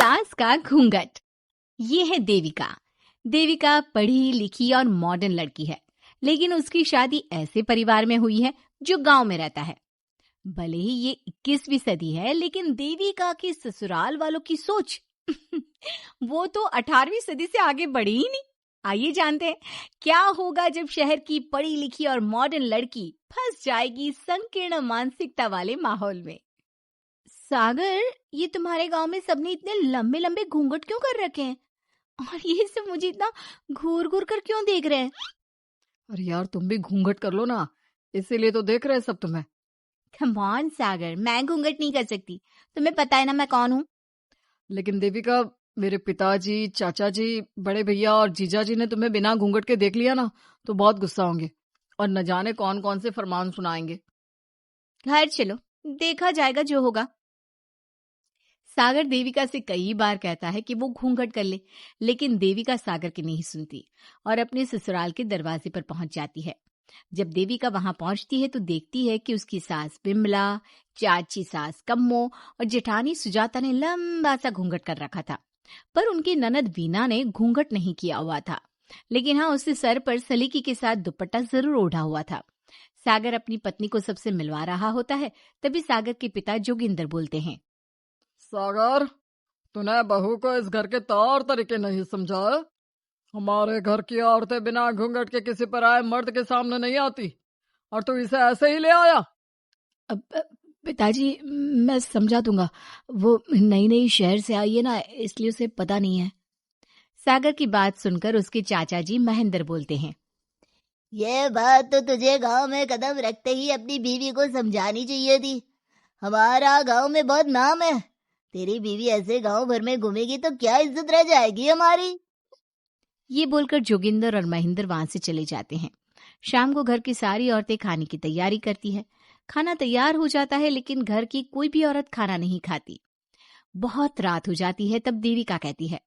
सास का घूंघट। ये है देविका। देविका पढ़ी लिखी और मॉडर्न लड़की है, लेकिन उसकी शादी ऐसे परिवार में हुई है जो गांव में रहता है। भले ही ये 21वीं सदी है, लेकिन देविका की ससुराल वालों की सोच वो तो 18वीं सदी से आगे बढ़ी ही नहीं। आइए जानते हैं क्या होगा जब शहर की पढ़ी लिखी और मॉडर्न लड़की फंस जाएगी संकीर्ण मानसिकता वाले माहौल में। सागर, ये तुम्हारे गांव में सबने इतने लंबे लंबे घूंघट क्यों कर रखे हैं? और ये सब मुझे इतना घूर घूर कर क्यों देख रहे हैं? अरे यार, तुम भी घूंघट कर लो ना, इसीलिए तो देख रहे हैं सब तुम्हें। कम ऑन सागर, मैं घूंघट नहीं कर सकती। तुम्हें पता है ना मैं कौन हूँ। लेकिन देविका, मेरे पिताजी, चाचा जी, बड़े भैया और जीजा जी ने तुम्हें बिना घूंघट के देख लिया ना तो बहुत गुस्सा होंगे और न जाने कौन कौन से फरमान सुनाएंगे। घर चलो, देखा जाएगा जो होगा। सागर देविका से कई बार कहता है कि वो घूंघट कर ले, लेकिन देविका सागर की नहीं सुनती और अपने ससुराल के दरवाजे पर पहुंच जाती है। जब देविका वहां पहुंचती है तो देखती है कि उसकी सास बिमला, चाची सास कम्मो और जेठानी सुजाता ने लंबा सा घूंघट कर रखा था, पर उनकी ननद वीना ने घूंघट नहीं किया हुआ था। लेकिन हाँ, उससे सर पर सलीकी के साथ दुपट्टा जरूर ओढ़ा हुआ था। सागर अपनी पत्नी को सबसे मिलवा रहा होता है, तभी सागर के पिता जोगिंदर बोलते हैं, सागर, तूने बहू को इस घर के तौर तरीके नहीं समझा। हमारे घर की औरतें बिना घूंघट के किसी पर आए मर्द के सामने नहीं आती और तू इसे ऐसे ही ले आया। अब पिताजी, मैं समझा दूंगा। वो नई नई शहर से आई है ना, इसलिए उसे पता नहीं है। सागर की बात सुनकर उसके चाचा जी महेंद्र बोलते हैं, ये बात तो तुझे गांव में कदम रखते ही अपनी बीवी को समझानी चाहिए थी। हमारा गांव में बहुत नाम है। तेरी बीवी ऐसे गांव भर में घूमेगी तो क्या इज्जत रह जाएगी हमारी। ये बोलकर जोगिंदर और महेंद्र वहां से चले जाते हैं। शाम को घर की सारी औरतें खाने की तैयारी करती है। खाना तैयार हो जाता है, लेकिन घर की कोई भी औरत खाना नहीं खाती। बहुत रात हो जाती है, तब देविका कहती है,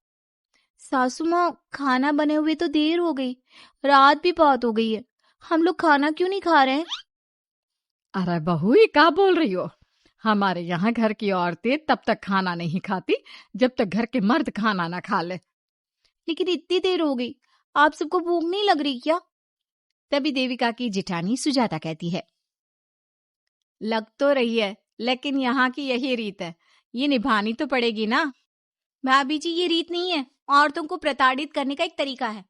सासू माँ, खाना बने हुए तो देर हो गई, रात भी बहुत हो गई है, हम लोग खाना क्यों नहीं खा रहे हैं? अरे बहू, ये क्या बोल रही हो? हमारे यहाँ घर की औरतें तब तक खाना नहीं खाती जब तक घर के मर्द खाना ना खा ले। लेकिन इतनी देर हो गई, आप सबको भूख नहीं लग रही क्या? तभी देविका की जेठानी सुजाता कहती है, लग तो रही है, लेकिन यहाँ की यही रीत है, ये निभानी तो पड़ेगी ना। भाभी जी, ये रीत नहीं है, औरतों को प्रताड़ित करने का एक तरीका है।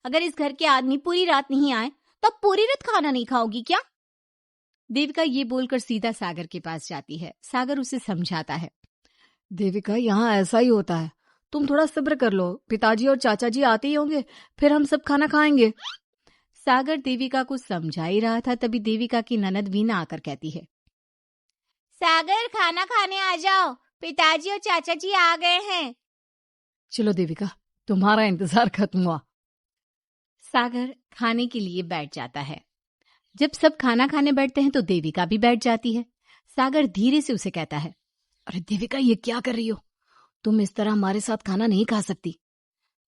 अगर इस घर के आदमी पूरी रात नहीं आए तो आप पूरी रात खाना नहीं खाओगी क्या? देविका ये बोलकर सीधा सागर के पास जाती है। सागर उसे समझाता है, देविका, यहाँ ऐसा ही होता है, तुम थोड़ा सब्र कर लो, पिताजी और चाचा जी आते ही होंगे, फिर हम सब खाना खाएंगे। सागर देविका को समझा ही रहा था, तभी देविका की ननद वीना आकर कहती है, सागर, खाना खाने आ जाओ, पिताजी और चाचा जी आ गए हैं। चलो देविका, तुम्हारा इंतजार खत्म हुआ। सागर खाने के लिए बैठ जाता है। जब सब खाना खाने बैठते हैं तो देविका भी बैठ जाती है। सागर धीरे से उसे कहता है, अरे देविका, ये क्या कर रही हो? तुम इस तरह हमारे साथ खाना नहीं खा सकती।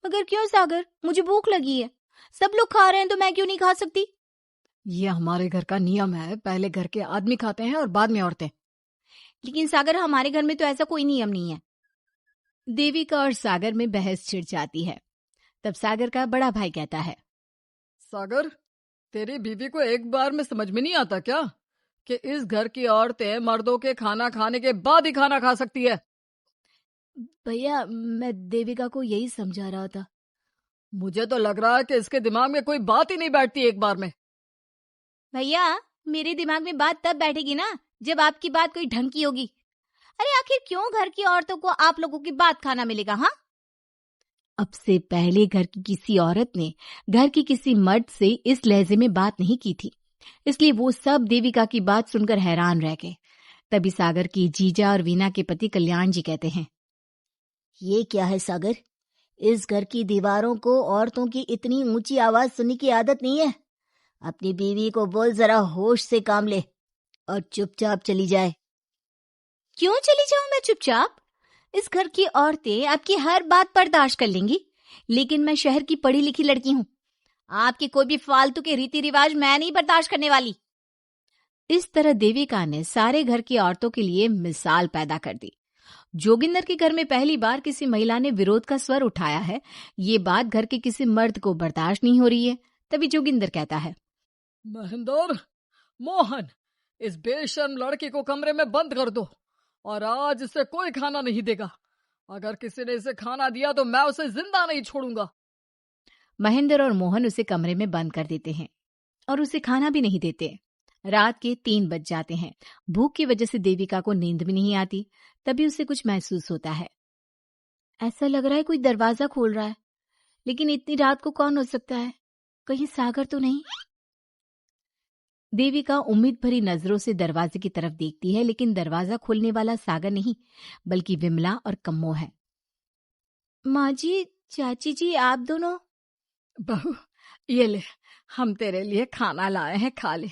मगर क्यों सागर, मुझे भूख लगी है, सब लोग खा रहे हैं तो मैं क्यों नहीं खा सकती? ये हमारे घर का नियम है, पहले घर के आदमी खाते हैं और बाद में औरतें। लेकिन सागर, हमारे घर में तो ऐसा कोई नियम नहीं है। देविका और सागर में बहस छिड़ जाती है। तब सागर का बड़ा भाई कहता है, सागर, तेरी बीवी को एक बार में समझ में नहीं आता क्या कि इस घर की औरतें मर्दों के खाना खाने के बाद ही खाना खा सकती है? भैया, मैं देविका को यही समझा रहा था। मुझे तो लग रहा है कि इसके दिमाग में कोई बात ही नहीं बैठती एक बार में। भैया, मेरे दिमाग में बात तब बैठेगी ना जब आपकी बात कोई ढंग की होगी। अरे आखिर क्यों घर की औरतों को आप लोगों की बात खाना मिलेगा? हाँ, अब से पहले घर की किसी औरत ने घर की किसी मर्द से इस लहजे में बात नहीं की थी, इसलिए वो सब देविका की बात सुनकर हैरान रह गए। तभी सागर की जीजा और वीना के पति कल्याण जी कहते हैं, ये क्या है सागर, इस घर की दीवारों को औरतों की इतनी ऊंची आवाज सुनने की आदत नहीं है। अपनी बीवी को बोल जरा होश से काम ले और चुपचाप चली जाए। क्यों चली जाऊं मैं चुपचाप? इस घर की औरतें आपकी हर बात बर्दाश्त कर लेंगी, लेकिन मैं शहर की पढ़ी लिखी लड़की हूँ। आपकी कोई भी फालतू के रीति रिवाज मैं नहीं बर्दाश्त करने वाली। इस तरह देविका ने सारे घर की औरतों के लिए मिसाल पैदा कर दी। जोगिंदर के घर में पहली बार किसी महिला ने विरोध का स्वर उठाया है। ये बात घर के किसी मर्द को बर्दाश्त नहीं हो रही है। तभी जोगिंदर कहता है, महेंद्र, मोहन, इस बेशर्म लड़की को कमरे में बंद कर दो और आज इसे कोई खाना नहीं देगा। अगर किसी ने इसे खाना दिया तो मैं उसे जिंदा नहीं छोड़ूंगा। महेंद्र और मोहन उसे कमरे में बंद कर देते हैं और उसे खाना भी नहीं देते। रात के 3 बज जाते हैं। भूख की वजह से देविका को नींद भी नहीं आती। तभी उसे कुछ महसूस होता है। ऐसा लग रहा है कोई दरवाजा खोल रहा है, लेकिन इतनी रात को कौन हो सकता है? कहीं सागर तो नहीं? देविका उम्मीद भरी नजरों से दरवाजे की तरफ देखती है, लेकिन दरवाजा खोलने वाला सागर नहीं बल्कि विमला और कम्मो है। माँ जी, चाची जी, आप दोनों? बहू, ये ले, हम तेरे लिए खाना लाए हैं, खा ले।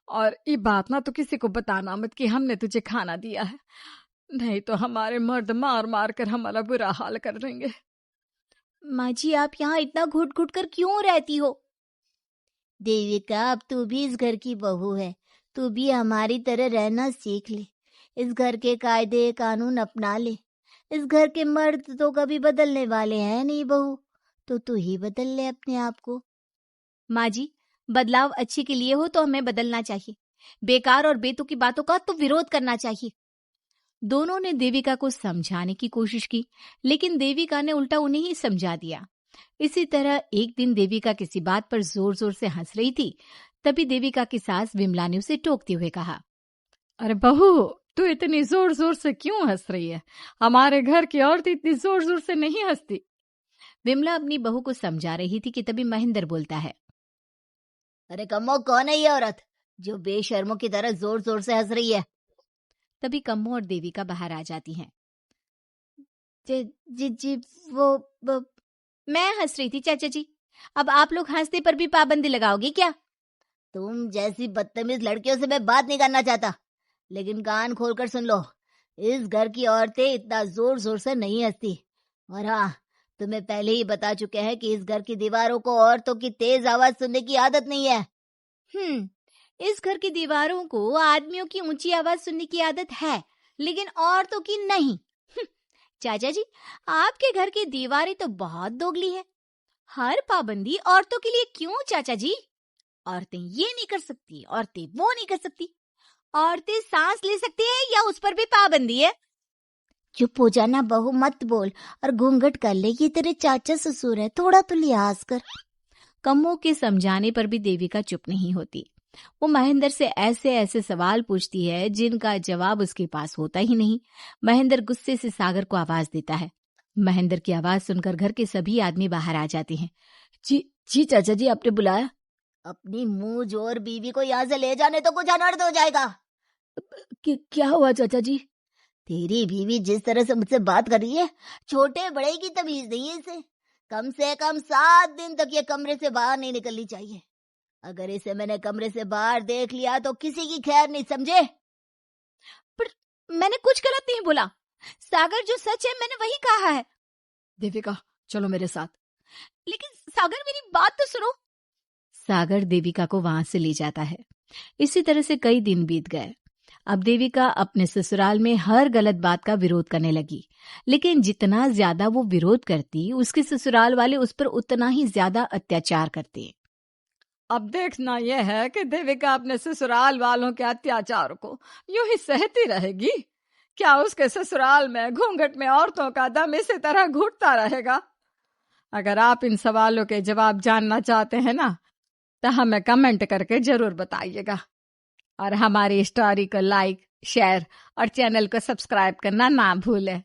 और ये बात ना तो किसी को बताना मत कि हमने तुझे खाना दिया है, नहीं तो हमारे मर्द मार मार कर हमारा बुरा हाल कर देंगे। माँ जी, आप यहाँ इतना घुट घुट कर क्यों रहती हो? देविका, अब तू भी इस घर की बहू है, तू भी हमारी तरह रहना सीख ले। इस घर के कायदे कानून अपना ले। इस घर के मर्द तो कभी बदलने वाले हैं नहीं बहू, तो तू ही बदल ले अपने आप को। माँ जी, बदलाव अच्छे के लिए हो तो हमें बदलना चाहिए। बेकार और बेतुकी बातों का तो विरोध करना चाहिए। दोनों ने देविका को समझाने की कोशिश की, लेकिन देविका ने उल्टा उन्हें ही समझा दिया। इसी तरह एक दिन देविका किसी बात पर जोर जोर से हंस रही थी। तभी देविका की सास विमला ने उसे टोकते हुए कहा, अरे बहू, तू इतनी जोर जोर से क्यों हंस रही है? हमारे घर की औरत इतनी जोर जोर से नहीं हंसती। विमला अपनी बहू को समझा रही थी कि तभी महेंद्र बोलता है, अरे कम्मो, कौन है ये औरत जो बेशर्मों की तरह जोर जोर से हंस रही है? तभी कम्मो और देविका बाहर आ जाती हैं। जी जी जी, वो मैं हंस रही थी चाचा जी। अब आप लोग हंसने पर भी पाबंदी लगाओगे क्या? तुम जैसी बदतमीज लड़कियों से मैं बात नहीं करना चाहता, लेकिन कान खोलकर सुन लो, इस घर की औरतें इतना जोर जोर से नहीं हंसती। और हाँ, तुम्हें पहले ही बता चुके हैं कि इस घर की दीवारों को औरतों की तेज आवाज सुनने की आदत नहीं है। इस घर की दीवारों को आदमियों की ऊंची आवाज सुनने की आदत है, लेकिन औरतों की नहीं। चाचा जी, आपके घर की दीवारें तो बहुत दोगली है। हर पाबंदी औरतों के लिए क्यों चाचा जी? औरतें ये नहीं कर सकती, औरतें वो नहीं कर सकती। औरतें सांस ले सकती है या उस पर भी पाबंदी है? चुप हो जाना बहू, मत बोल और घूंघट कर ले। ये तेरे चाचा ससुर है, थोड़ा तो लिहाज कर। कम्मो के समझाने पर भी देविका चुप नहीं होती। वो महेंद्र से ऐसे ऐसे सवाल पूछती है जिनका जवाब उसके पास होता ही नहीं। महेंद्र गुस्से से सागर को आवाज देता है। महेंद्र की आवाज सुनकर घर के सभी आदमी बाहर आ जाते हैं। जी जी चाचा जी, आपने बुलाया? अपनी मुंह जोर बीवी को यहाँ से ले जाने तो कुछ अनर्थ हो जाएगा। क्या हुआ चाचा जी? तेरी बीवी जिस तरह से मुझसे बात कर रही है, छोटे बड़े की तमीज नहीं है इसे। कम से कम 7 दिन तक ये कमरे से बाहर नहीं निकलनी चाहिए। अगर इसे मैंने कमरे से बाहर देख लिया तो किसी की खैर नहीं, समझे? पर मैंने कुछ गलत नहीं बोला। सागर, जो सच है मैंने वही कहा है। देविका, चलो मेरे साथ। लेकिन सागर, मेरी बात तो सुनो। सागर देविका को वहां से ले जाता है। इसी तरह से कई दिन बीत गए। अब देविका अपने ससुराल में हर गलत बात का विरोध करने लगी, लेकिन जितना ज्यादा वो विरोध करती, उसके ससुराल वाले उस पर उतना ही ज्यादा अत्याचार करते। अब देखना यह है कि देविका अपने ससुराल वालों के अत्याचार को यूं ही सहती रहेगी। क्या उसके ससुराल में घूंघट में औरतों का दम इसी तरह घुटता रहेगा? अगर आप इन सवालों के जवाब जानना चाहते हैं ना, तो हमें कमेंट करके जरूर बताइएगा। और हमारी स्टोरी को लाइक, शेयर और चैनल को सब्सक्राइब करना ना भूलें।